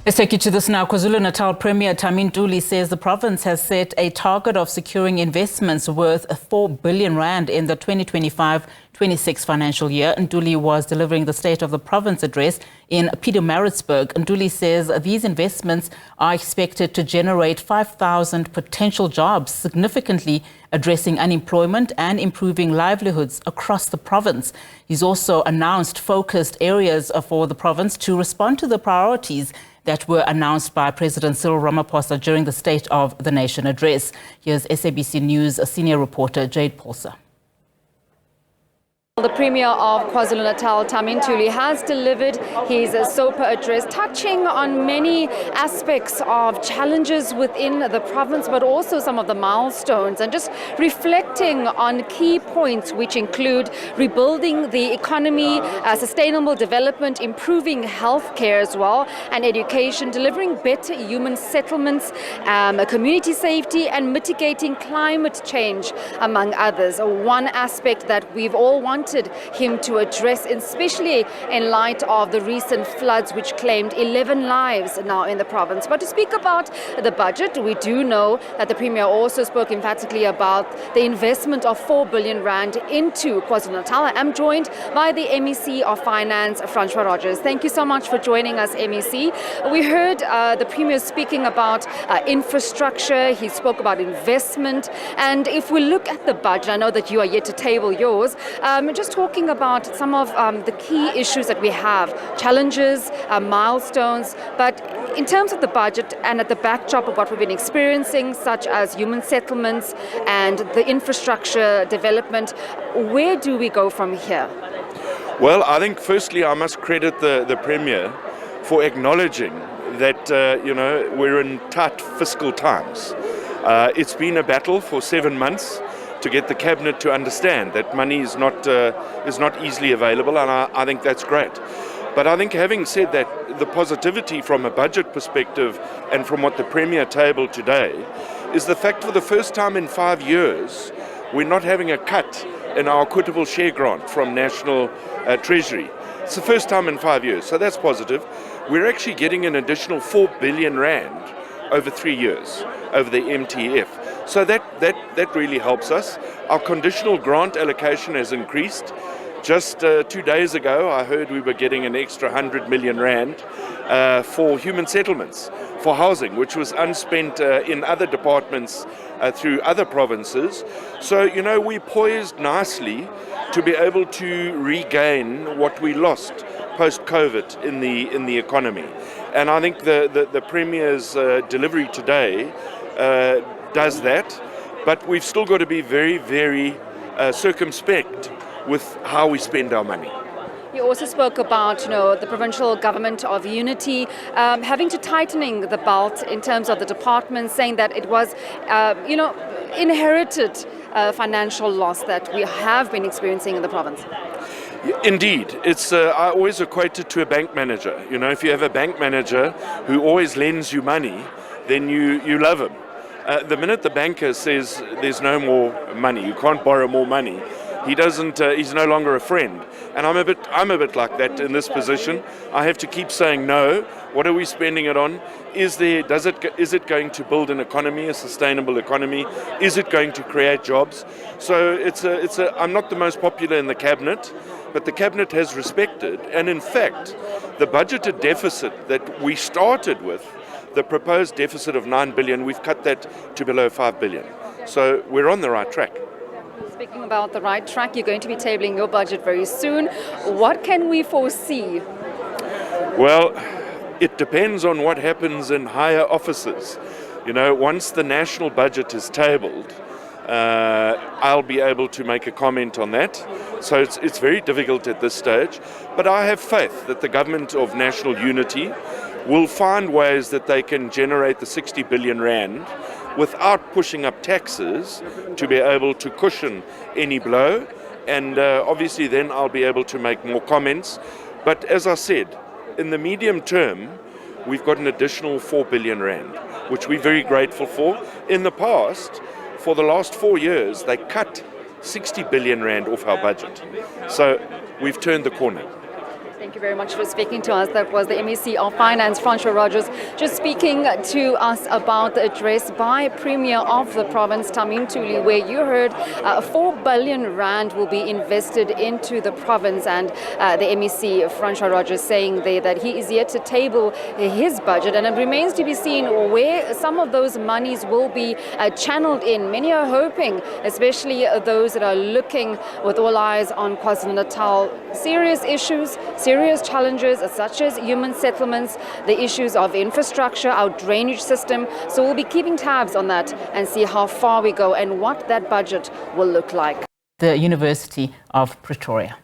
Let's take you to this now. KwaZulu-Natal Premier Thami Ntuli says the province has set a target of securing investments worth 4 billion rand in the 2025-26 financial year. Ntuli was delivering the State of the Province address in Pietermaritzburg. Ntuli says these investments are expected to generate 5,000 potential jobs, significantly addressing unemployment and improving livelihoods across the province. He's also announced focused areas for the province to respond to the priorities that were announced by President Cyril Ramaphosa during the State of the Nation address. Here's SABC News Senior reporter Jayed Paulse. The Premier of KwaZulu-Natal Thami Ntuli has delivered his SOPA address, touching on many aspects of challenges within the province, but also some of the milestones, and just reflecting on key points which include rebuilding the economy, sustainable development, improving healthcare as well, and education, delivering better human settlements, community safety, and mitigating climate change, among others. One aspect that we've all wanted him to address, especially in light of the recent floods which claimed 11 lives now in the province. But to speak about the budget, we do know that the Premier also spoke emphatically about the investment of 4 billion rand into KwaZulu-Natal. I am joined by the MEC of Finance, Francois Rogers. Thank you so much for joining us, MEC. We heard the Premier speaking about infrastructure. He spoke about investment. And if we look at the budget, I know that you are yet to table yours, just talking about some of the key issues that we have, challenges, milestones, but in terms of the budget and at the backdrop of what we've been experiencing, such as human settlements and the infrastructure development, where do we go from here? Well, I think firstly I must credit the Premier for acknowledging that we're in tight fiscal times. It's been a battle for 7 months to get the cabinet to understand that money is not easily available, and I think that's great. But I think, having said that, the positivity from a budget perspective and from what the Premier tabled today is the fact, for the first time in 5 years, we're not having a cut in our equitable share grant from National Treasury. It's the first time in 5 years, so that's positive. We're actually getting an additional 4 billion rand over 3 years over the MTF. So that really helps us. Our conditional grant allocation has increased. Just 2 days ago, I heard we were getting an extra 100 million rand for human settlements, for housing, which was unspent in other departments through other provinces. So, we're poised nicely to be able to regain what we lost post-COVID in the economy. And I think the Premier's delivery today does that, but we've still got to be very, very circumspect with how we spend our money. You also spoke about, the Provincial Government of Unity having to tightening the belt in terms of the department, saying that it was, inherited financial loss that we have been experiencing in the province. Indeed. It's I always equate it to a bank manager. If you have a bank manager who always lends you money, then you love him. The minute the banker says there's no more money, you can't borrow more money, he's no longer a friend. And I'm a bit like that in this position. I have to keep saying no. What are we spending it on? Is it going to build an economy, a sustainable economy? Is it going to create jobs? So I'm not the most popular in the cabinet, but the cabinet has respected, and in fact, the budgeted deficit that we started with, the proposed deficit of 9 billion, we've cut that to below 5 billion. So we're on the right track. Speaking about the right track, you're going to be tabling your budget very soon. What can we foresee? Well, it depends on what happens in higher offices. Once the national budget is tabled, I'll be able to make a comment on that. So it's very difficult at this stage. But I have faith that the government of national unity will find ways that they can generate the 60 billion rand without pushing up taxes to be able to cushion any blow. And obviously then I'll be able to make more comments. But as I said, in the medium term, we've got an additional 4 billion rand, which we're very grateful for. In the past, for the last 4 years, they cut 60 billion rand off our budget. So we've turned the corner. Thank you very much for speaking to us. That was the MEC of Finance, Provincial Rogers, just speaking to us about the address by Premier of the province, Thami Ntuli, where you heard 4 billion rand will be invested into the province, and the MEC, Provincial Rogers, saying there that he is yet to table his budget, and it remains to be seen where some of those monies will be channeled in. Many are hoping, especially those that are looking with all eyes on KwaZulu-Natal, serious issues, serious challenges such as human settlements, the issues of infrastructure, our drainage system. So we'll be keeping tabs on that and see how far we go and what that budget will look like. The University of Pretoria.